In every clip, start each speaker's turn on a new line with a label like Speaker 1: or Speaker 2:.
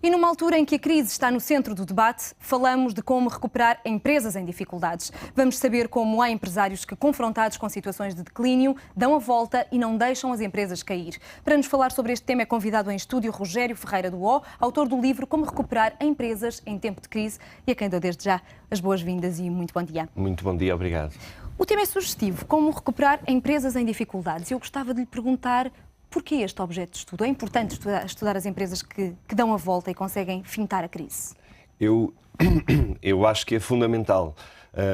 Speaker 1: E numa altura em que a crise está no centro do debate, falamos de como recuperar empresas em dificuldades. Vamos saber como há empresários que, confrontados com situações de declínio, dão a volta e não deixam as empresas cair. Para nos falar sobre este tema é convidado em estúdio Rogério Ferreira do O, autor do livro Como Recuperar Empresas em Tempo de Crise, e a quem dou desde já as boas-vindas e muito bom dia.
Speaker 2: Muito bom dia, obrigado.
Speaker 1: O tema é sugestivo, como recuperar empresas em dificuldades. Eu gostava de lhe perguntar porquê este objeto de estudo. É importante estudar as empresas que dão a volta e conseguem fintar a crise?
Speaker 2: Eu acho que é fundamental,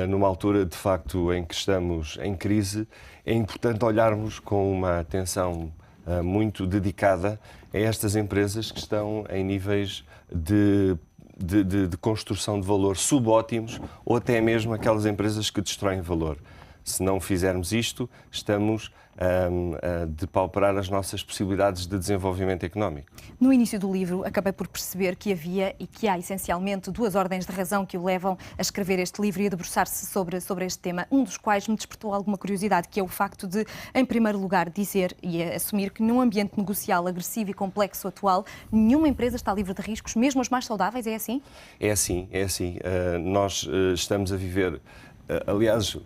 Speaker 2: numa altura de facto em que estamos em crise, é importante olharmos com uma atenção muito dedicada a estas empresas que estão em níveis de construção de valor subótimos ou até mesmo aquelas empresas que destroem valor. Se não fizermos isto, estamos a depauperar as nossas possibilidades de desenvolvimento económico.
Speaker 1: No início do livro, acabei por perceber que havia e que há essencialmente duas ordens de razão que o levam a escrever este livro e a debruçar-se sobre este tema, um dos quais me despertou alguma curiosidade, que é o facto de, em primeiro lugar, dizer e assumir que num ambiente negocial agressivo e complexo atual, nenhuma empresa está livre de riscos, mesmo as mais saudáveis, é assim?
Speaker 2: É assim, é assim. Nós estamos a viver... Aliás,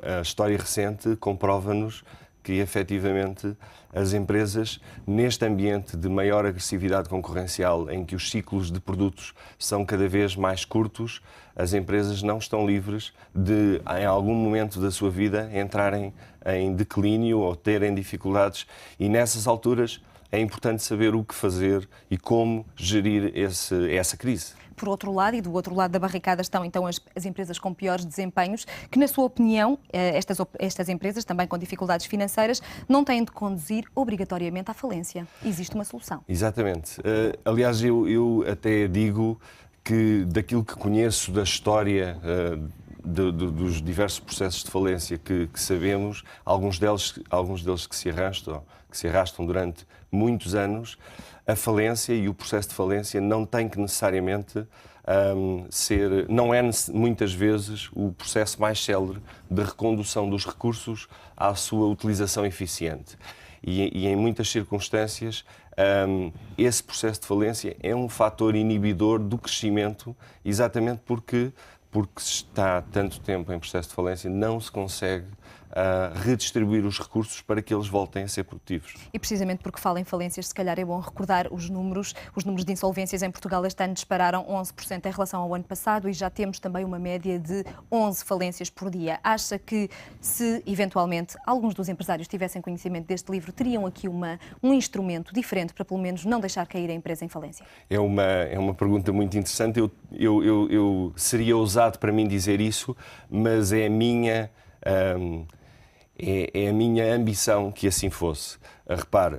Speaker 2: a história recente comprova-nos que, efetivamente, as empresas, neste ambiente de maior agressividade concorrencial, em que os ciclos de produtos são cada vez mais curtos, as empresas não estão livres de, em algum momento da sua vida, entrarem em declínio ou terem dificuldades. E, nessas alturas, é importante saber o que fazer e como gerir essa crise.
Speaker 1: Por outro lado, e do outro lado da barricada estão então as empresas com piores desempenhos, que na sua opinião, estas empresas, também com dificuldades financeiras, não têm de conduzir obrigatoriamente à falência. Existe uma solução.
Speaker 2: Exatamente. Aliás, eu até digo que daquilo que conheço da história dos diversos processos de falência que sabemos, alguns deles que se arrastam durante muitos anos, a falência e o processo de falência não tem que necessariamente não é muitas vezes o processo mais célere de recondução dos recursos à sua utilização eficiente. E em muitas circunstâncias, esse processo de falência é um fator inibidor do crescimento, exatamente porque se está tanto tempo em processo de falência, não se consegue redistribuir os recursos para que eles voltem a ser produtivos.
Speaker 1: E precisamente porque fala em falências, se calhar é bom recordar os números. Os números de insolvências em Portugal este ano dispararam 11% em relação ao ano passado e já temos também uma média de 11 falências por dia. Acha que se, eventualmente, alguns dos empresários tivessem conhecimento deste livro, teriam aqui um instrumento diferente para, pelo menos, não deixar cair a empresa em falência?
Speaker 2: É uma pergunta muito interessante. Eu seria ousado para mim dizer isso, mas é a minha ambição que assim fosse. Repare,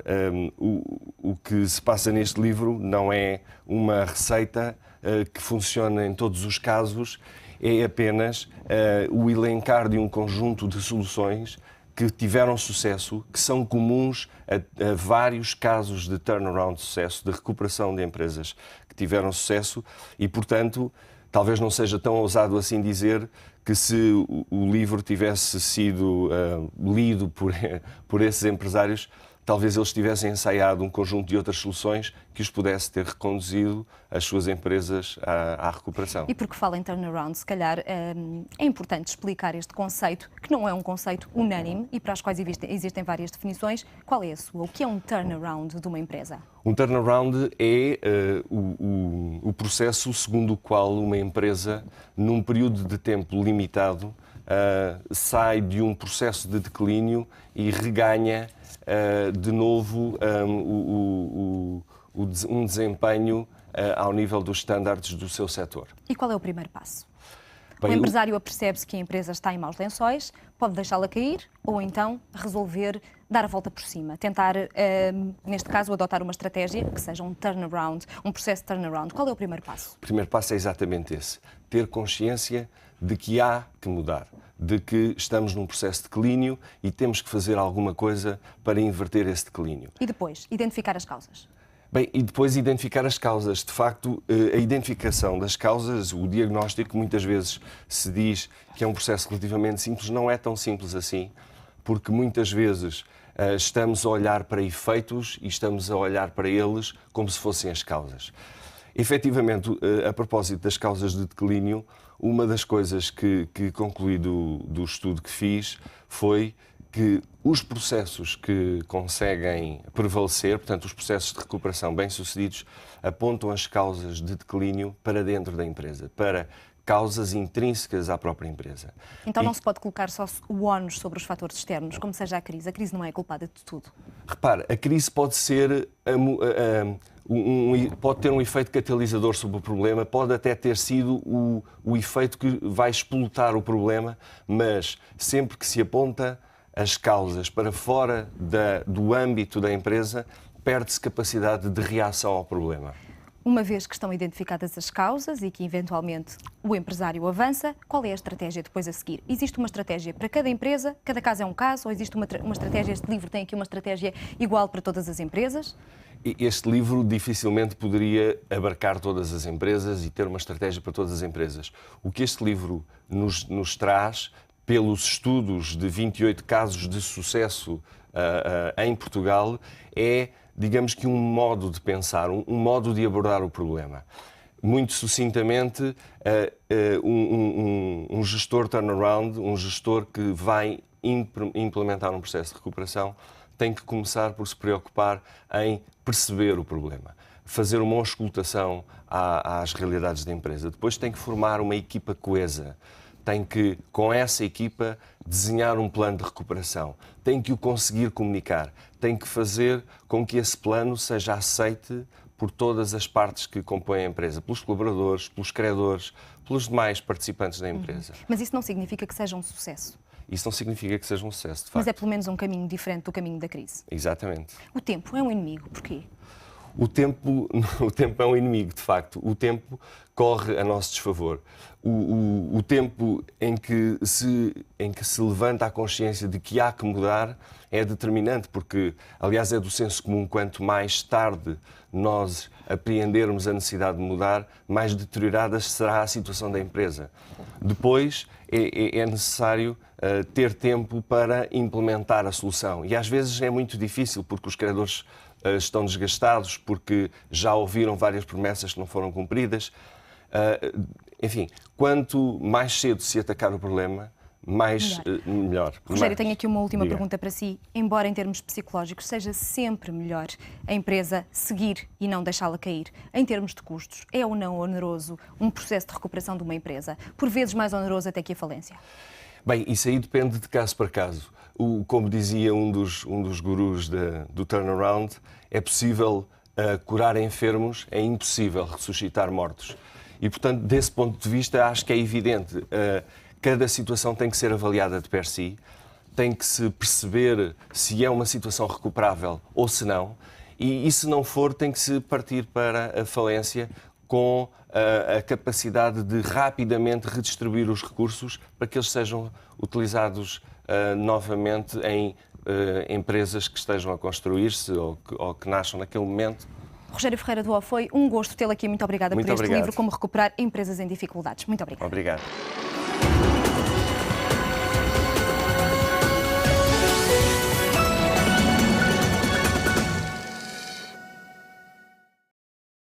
Speaker 2: o que se passa neste livro não é uma receita que funciona em todos os casos, é apenas o elencar de um conjunto de soluções que tiveram sucesso, que são comuns a vários casos de turnaround de sucesso, de recuperação de empresas que tiveram sucesso e, portanto, talvez não seja tão ousado assim dizer que se o livro tivesse sido lido por esses empresários, talvez eles tivessem ensaiado um conjunto de outras soluções que os pudesse ter reconduzido as suas empresas à recuperação.
Speaker 1: E porque fala em turnaround, se calhar é importante explicar este conceito, que não é um conceito unânime e para as quais existem várias definições. Qual é a sua? O que é um turnaround de uma empresa?
Speaker 2: Um turnaround é o processo segundo o qual uma empresa, num período de tempo limitado, sai de um processo de declínio e reganha de novo um desempenho ao nível dos estándares do seu setor.
Speaker 1: E qual é o primeiro passo?
Speaker 2: Bem,
Speaker 1: o empresário apercebe-se que a empresa está em maus lençóis, pode deixá-la cair ou então resolver dar a volta por cima, tentar, neste caso, adotar uma estratégia que seja um turnaround, um processo de turnaround. Qual é o primeiro passo?
Speaker 2: O primeiro passo é exatamente esse, ter consciência de que há que mudar, de que estamos num processo de declínio e temos que fazer alguma coisa para inverter esse declínio.
Speaker 1: E depois, identificar as causas?
Speaker 2: Bem, e depois identificar as causas. De facto, a identificação das causas, o diagnóstico, muitas vezes se diz que é um processo relativamente simples, não é tão simples assim, porque muitas vezes estamos a olhar para efeitos e estamos a olhar para eles como se fossem as causas. Efetivamente, a propósito das causas de declínio, uma das coisas que concluí do estudo que fiz foi que os processos que conseguem prevalecer, portanto, os processos de recuperação bem-sucedidos, apontam as causas de declínio para dentro da empresa, para causas intrínsecas à própria empresa.
Speaker 1: Então não se pode colocar só o ónus sobre os fatores externos, como seja a crise. A crise não é culpada de tudo.
Speaker 2: Repare, a crise pode ser pode ter um efeito catalisador sobre o problema, pode até ter sido o efeito que vai explotar o problema, mas sempre que se aponta as causas para fora do âmbito da empresa, perde-se capacidade de reação ao problema.
Speaker 1: Uma vez que estão identificadas as causas e que, eventualmente, o empresário avança, qual é a estratégia depois a seguir? Existe uma estratégia para cada empresa? Cada caso é um caso? Ou existe uma estratégia? Este livro tem aqui uma estratégia igual para todas as empresas?
Speaker 2: Este livro dificilmente poderia abarcar todas as empresas e ter uma estratégia para todas as empresas. O que este livro nos traz, pelos estudos de 28 casos de sucesso em Portugal, é, digamos que, um modo de pensar, um modo de abordar o problema. Muito sucintamente, um gestor turnaround, um gestor que vai implementar um processo de recuperação, tem que começar por se preocupar em perceber o problema, fazer uma auscultação às realidades da empresa. Depois tem que formar uma equipa coesa, tem que, com essa equipa, desenhar um plano de recuperação, tem que o conseguir comunicar, tem que fazer com que esse plano seja aceite por todas as partes que compõem a empresa, pelos colaboradores, pelos credores, pelos demais participantes da empresa.
Speaker 1: Mas isso não significa que seja um sucesso.
Speaker 2: Isso não significa que seja um sucesso, de facto.
Speaker 1: Mas é pelo menos um caminho diferente do caminho da crise.
Speaker 2: Exatamente.
Speaker 1: O tempo é um inimigo. Porquê?
Speaker 2: O tempo é um inimigo, de facto. O tempo corre a nosso desfavor. O tempo em que se levanta a consciência de que há que mudar é determinante, porque, aliás, é do senso comum, quanto mais tarde nós apreendermos a necessidade de mudar, mais deteriorada será a situação da empresa. Depois é necessário ter tempo para implementar a solução. E às vezes é muito difícil, porque os credores estão desgastados, porque já ouviram várias promessas que não foram cumpridas. Enfim, quanto mais cedo se atacar o problema, melhor.
Speaker 1: Rogério, tenho aqui uma última pergunta para si. Embora em termos psicológicos seja sempre melhor a empresa seguir e não deixá-la cair, em termos de custos, é ou não oneroso um processo de recuperação de uma empresa? Por vezes mais oneroso até que a falência?
Speaker 2: Bem, isso aí depende de caso para caso. Como dizia um dos gurus do turnaround, é possível curar enfermos, é impossível ressuscitar mortos. E, portanto, desse ponto de vista, acho que é evidente. Cada situação tem que ser avaliada de per si, tem que se perceber se é uma situação recuperável ou se não, e se não for, tem que se partir para a falência com a capacidade de rapidamente redistribuir os recursos para que eles sejam utilizados novamente em empresas que estejam a construir-se ou que nasçam naquele momento.
Speaker 1: Rogério Ferreira do O, foi um gosto tê-lo aqui. Muito obrigada por este livro, Como Recuperar Empresas em Dificuldades. Muito obrigada.
Speaker 2: Obrigado.